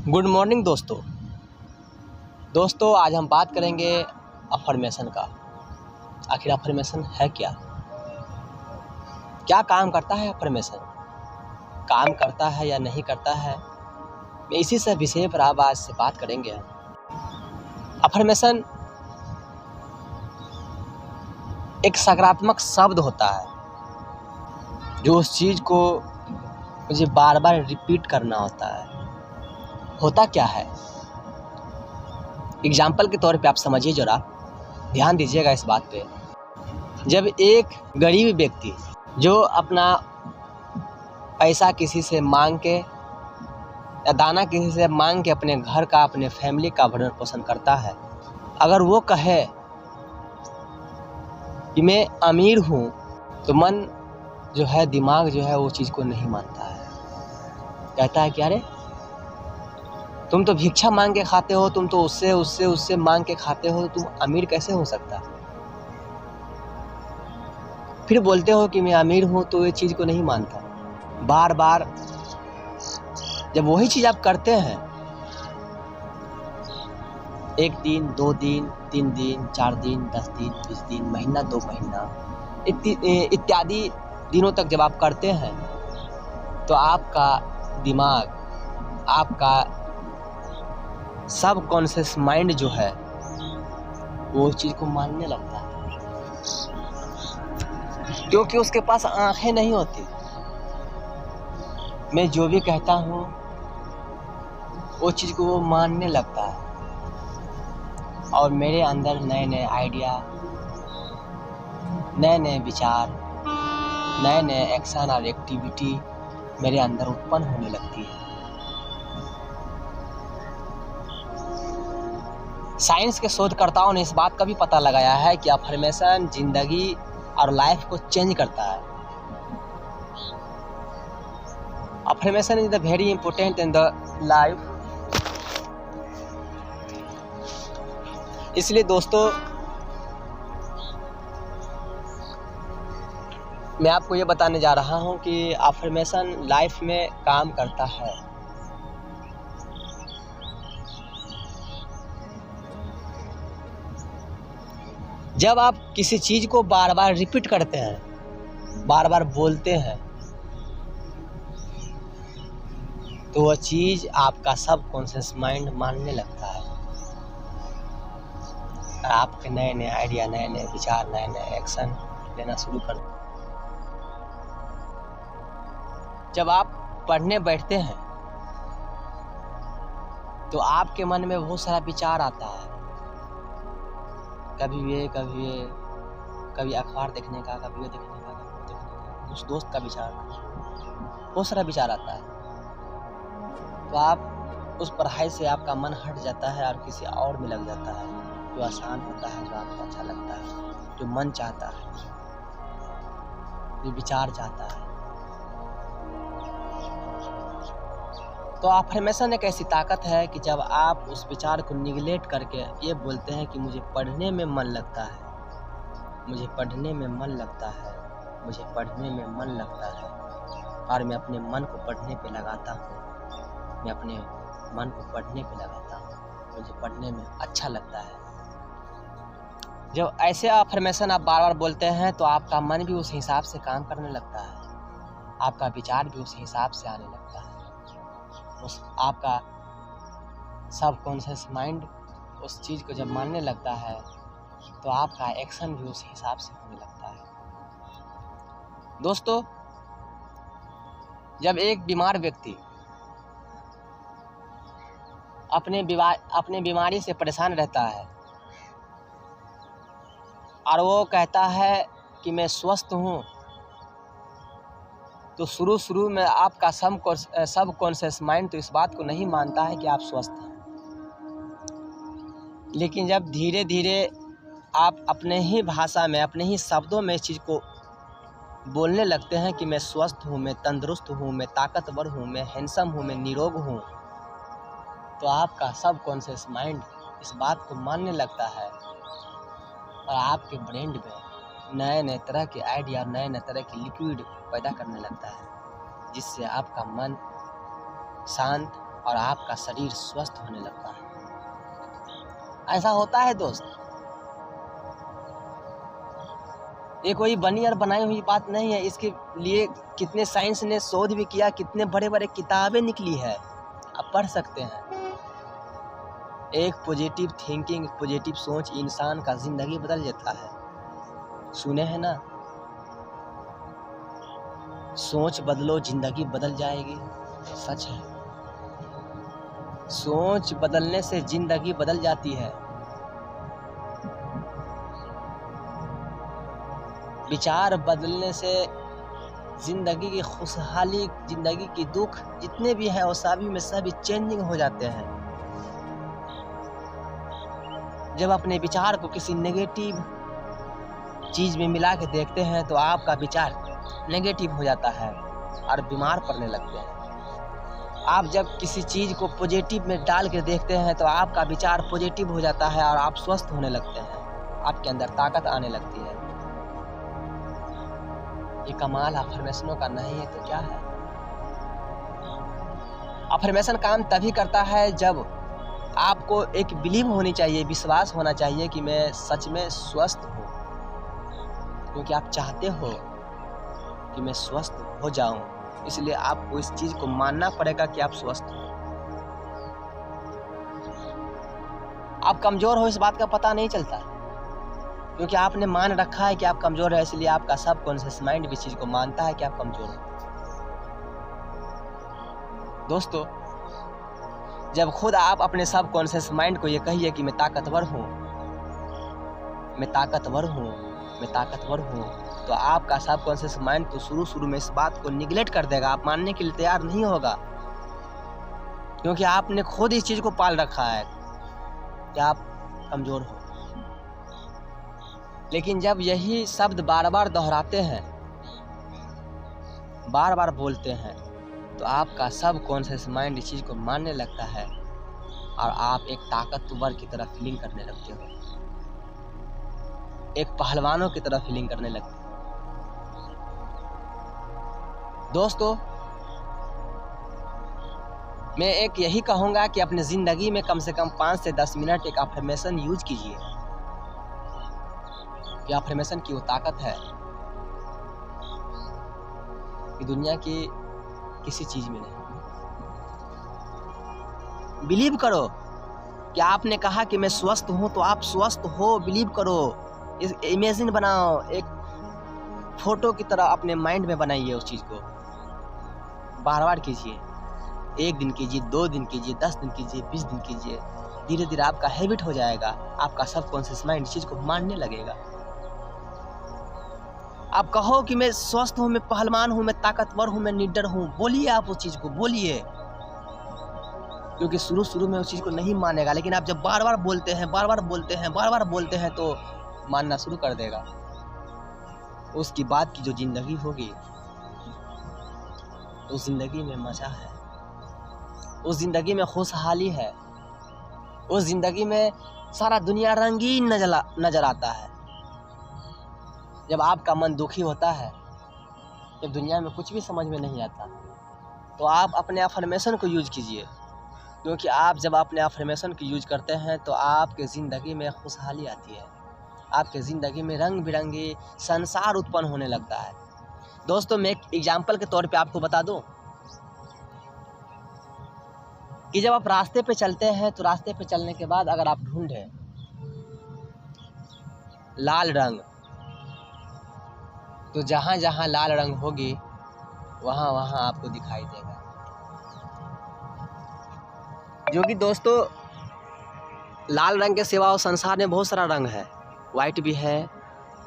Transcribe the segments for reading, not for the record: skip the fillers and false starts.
Good morning दोस्तों आज हम बात करेंगे अफर्मेशन का। आखिर अफर्मेशन है क्या काम करता है अफर्मेशन, काम करता है या नहीं करता है, मैं इसी से विषय पर आज से बात करेंगे। अफर्मेशन एक सकारात्मक शब्द होता है जो उस चीज़ को मुझे बार बार रिपीट करना होता है। होता क्या है, एग्जाम्पल के तौर पे आप समझिए, जरा ध्यान दीजिएगा इस बात पे। जब एक गरीब व्यक्ति जो अपना पैसा किसी से मांग के या दाना किसी से मांग के अपने घर का, अपने फैमिली का भरण पोषण करता है, अगर वो कहे कि मैं अमीर हूँ, तो मन जो है, दिमाग जो है, वो चीज़ को नहीं मानता है। कहता है कि अरे तुम तो भिक्षा मांग के खाते हो, तुम तो उससे मांग के खाते हो, तुम अमीर कैसे हो सकता। फिर बोलते हो कि मैं अमीर हूँ, तो ये चीज़ को नहीं मानता। बार बार जब वही चीज़ आप करते हैं, 1 दिन, 2 दिन, 3 दिन, 4 दिन, 10 दिन, 20 दिन, महीना, 2 महीना इत्यादि दिनों तक जब आप करते हैं, तो आपका दिमाग, आपका सब कॉन्शियस माइंड जो है, वो उस चीज़ को मानने लगता है, क्योंकि उसके पास आंखें नहीं होती। मैं जो भी कहता हूँ वो चीज़ को वो मानने लगता है, और मेरे अंदर नए नए आइडिया, नए नए विचार, नए नए एक्शन और एक्टिविटी मेरे अंदर उत्पन्न होने लगती है। साइंस के शोधकर्ताओं ने इस बात का भी पता लगाया है कि अफर्मेशन जिंदगी और लाइफ को चेंज करता है। Affirmation is the very important in the life. इसलिए दोस्तों, मैं आपको ये बताने जा रहा हूँ कि अफर्मेशन लाइफ में काम करता है। जब आप किसी चीज़ को बार बार रिपीट करते हैं, बार बार बोलते हैं, तो वह चीज़ आपका सब कॉन्शियस माइंड मानने लगता है। आपके नए नए आइडिया, नए नए विचार, नए नए एक्शन लेना शुरू कर। जब आप पढ़ने बैठते हैं, तो आपके मन में बहुत सारा विचार आता है। कभी अखबार देखने का, कभी ये देखने का, कभी वो देखने का, उस दोस्त का विचार, बहुत सारा विचार आता है। तो आप उस पढ़ाई से आपका मन हट जाता है और किसी और में लग जाता है, जो आसान होता है, जो आपको अच्छा लगता है, जो मन चाहता है, जो विचार चाहता है। तो अफर्मेशन एक ऐसी ताकत है कि जब आप उस विचार को निगलेक्ट करके ये बोलते हैं कि मुझे पढ़ने में मन लगता है, मुझे पढ़ने में मन लगता है, मुझे पढ़ने में मन लगता है, और मैं अपने मन को पढ़ने पे लगाता हूँ, मैं अपने मन को पढ़ने पे लगाता हूँ, मुझे पढ़ने में अच्छा लगता है। जब ऐसे अफर्मेशन आप बार बार बोलते हैं, तो आपका मन भी उस हिसाब से काम करने लगता है, आपका विचार भी उस हिसाब से आने लगता है, आपका सब कॉन्शियस माइंड उस चीज़ को जब मानने लगता है, तो आपका एक्शन भी उस हिसाब से होने लगता है। दोस्तों, जब एक बीमार व्यक्ति अपने बीमारी से परेशान रहता है और वो कहता है कि मैं स्वस्थ हूँ, तो शुरू में आपका सब कॉन्शियस माइंड तो इस बात को नहीं मानता है कि आप स्वस्थ हैं। लेकिन जब धीरे धीरे आप अपने ही भाषा में, अपने ही शब्दों में इस चीज़ को बोलने लगते हैं कि मैं स्वस्थ हूँ, मैं तंदुरुस्त हूँ, मैं ताकतवर हूँ, मैं हैंडसम हूँ, मैं निरोग हूँ, तो आपका सब कॉन्शियस माइंड इस बात को मानने लगता है, और आपके ब्रेन में नए नए तरह के आइडिया, नए नए तरह की लिक्विड पैदा करने लगता है, जिससे आपका मन शांत और आपका शरीर स्वस्थ होने लगता है। ऐसा होता है दोस्त, ये कोई बनी और बनाई हुई बात नहीं है। इसके लिए कितने साइंस ने शोध भी किया, कितने बड़े बड़े किताबें निकली है, आप पढ़ सकते हैं। एक पॉजिटिव थिंकिंग, पॉजिटिव सोच इंसान का जिंदगी बदल देता है। सुने हैं ना, सोच बदलो जिंदगी बदल जाएगी। सच है, सोच बदलने से जिंदगी बदल जाती है। विचार बदलने से जिंदगी की खुशहाली, जिंदगी की दुख जितने भी हैं वो सभी में सभी चेंजिंग हो जाते हैं। जब अपने विचार को किसी नेगेटिव चीज में मिला के देखते हैं तो आपका विचार नेगेटिव हो जाता है और बीमार पड़ने लगते हैं। आप जब किसी चीज को पॉजिटिव में डाल के देखते हैं तो आपका विचार पॉजिटिव हो जाता है और आप स्वस्थ होने लगते हैं, आपके अंदर ताकत आने लगती है। ये कमाल अफर्मेशनों का नहीं है तो क्या है। अफर्मेशन काम तभी करता है जब आपको एक बिलीव होनी चाहिए, विश्वास होना चाहिए कि मैं सच में स्वस्थ हूँ, क्योंकि आप चाहते हो कि मैं स्वस्थ हो जाऊं, इसलिए आपको इस चीज को मानना पड़ेगा कि आप स्वस्थ हो। आप कमजोर हो इस बात का पता नहीं चलता, क्योंकि आपने मान रखा है कि आप कमजोर है, इसलिए आपका सबकॉन्शियस माइंड भी चीज को मानता है कि आप कमजोर हो। दोस्तों, जब खुद आप अपने सबकॉन्शियस माइंड को ये कहिए कि मैं ताकतवर हूँ, मैं ताकतवर हूँ, मैं ताकतवर हूँ, तो आपका सबकॉन्शियस माइंड तो शुरू में इस बात को निगलेक्ट कर देगा, आप मानने के लिए तैयार नहीं होगा, क्योंकि आपने खुद इस चीज को पाल रखा है कि आप कमजोर हो। लेकिन जब यही शब्द बार बार दोहराते हैं, बार बार बोलते हैं, तो आपका सबकॉन्शियस माइंड इस चीज को मानने लगता है और आप एक ताकतवर की तरह फीलिंग करने लगते हो, एक पहलवानों की तरह फीलिंग करने लगते हो। दोस्तों, मैं एक यही कहूँगा कि अपनी ज़िंदगी में कम से कम 5 से 10 मिनट एक अफर्मेशन यूज कीजिए। कि अफर्मेशन की वो ताकत है कि दुनिया की किसी चीज़ में नहीं। बिलीव करो कि आपने कहा कि मैं स्वस्थ हूँ, तो आप स्वस्थ हो, बिलीव करो। इस इमेजिन बनाओ, एक फोटो की तरह अपने माइंड में बनाइए उस चीज़ को। बार बार कीजिए, 1 दिन कीजिए, 2 दिन कीजिए, 10 दिन कीजिए, 20 दिन कीजिए। धीरे धीरे आपका हैबिट हो जाएगा, आपका सबकॉन्शियस माइंड इस चीज़ को मानने लगेगा। आप कहो कि मैं स्वस्थ हूँ, मैं पहलवान हूँ, मैं ताकतवर हूँ, मैं निडर हूँ, बोलिए, आप उस चीज़ को बोलिए, क्योंकि शुरू में उस चीज़ को नहीं मानेगा, लेकिन आप जब बार बार बोलते हैं, बार बार बोलते हैं, बार बार बोलते हैं, तो मानना शुरू कर देगा। उसकी बाद की जो जिंदगी होगी, उस जिंदगी में मजा है, उस जिंदगी में खुशहाली है, उस जिंदगी में सारा दुनिया रंगीन नजर आता है। जब आपका मन दुखी होता है, जब दुनिया में कुछ भी समझ में नहीं आता, तो आप अपने अफर्मेशन को यूज कीजिए, क्योंकि आप जब अपने अफर्मेशन को यूज करते हैं तो आपके ज़िंदगी में खुशहाली आती है, आपके ज़िंदगी में रंग बिरंगी संसार उत्पन्न होने लगता है। दोस्तों, मैं एक एग्जाम्पल के तौर पे आपको बता दूं कि जब आप रास्ते पे चलते हैं, तो रास्ते पे चलने के बाद अगर आप ढूंढें लाल रंग, तो जहाँ जहाँ लाल रंग होगी वहाँ वहाँ आपको दिखाई देगा। जो कि दोस्तों, लाल रंग के सिवा संसार में बहुत सारा रंग है, वाइट भी है,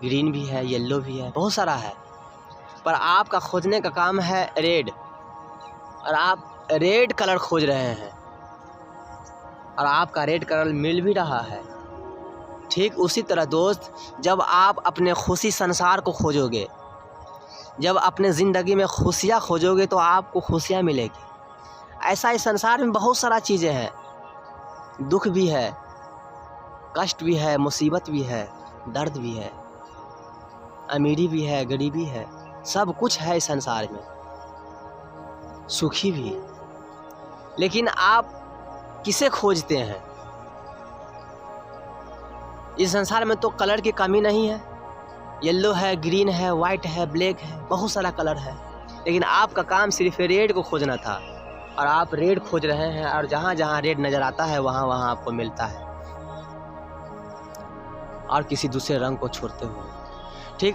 ग्रीन भी है, येलो भी है, बहुत सारा है, पर आपका खोजने का काम है रेड, और आप रेड कलर खोज रहे हैं और आपका रेड कलर मिल भी रहा है। ठीक उसी तरह दोस्त, जब आप अपने खुशी संसार को खोजोगे, जब अपने ज़िंदगी में खुशियाँ खोजोगे, तो आपको खुशियाँ मिलेगी। ऐसा इस संसार में बहुत सारा चीज़ें हैं, दुख भी है, कष्ट भी है, मुसीबत भी है, दर्द भी है, अमीरी भी है, गरीबी है, सब कुछ है इस संसार में, सुखी भी। लेकिन आप किसे खोजते हैं? इस संसार में तो कलर की कमी नहीं है। येलो है, ग्रीन है, वाइट है, ब्लैक है, बहुत सारा कलर है। लेकिन आपका काम सिर्फ रेड को खोजना था और आप रेड खोज रहे हैं, और जहाँ जहाँ रेड नज़र आता है वहाँ वहाँ आपको मिलता है और किसी दूसरे रंग को छोड़ते हुए।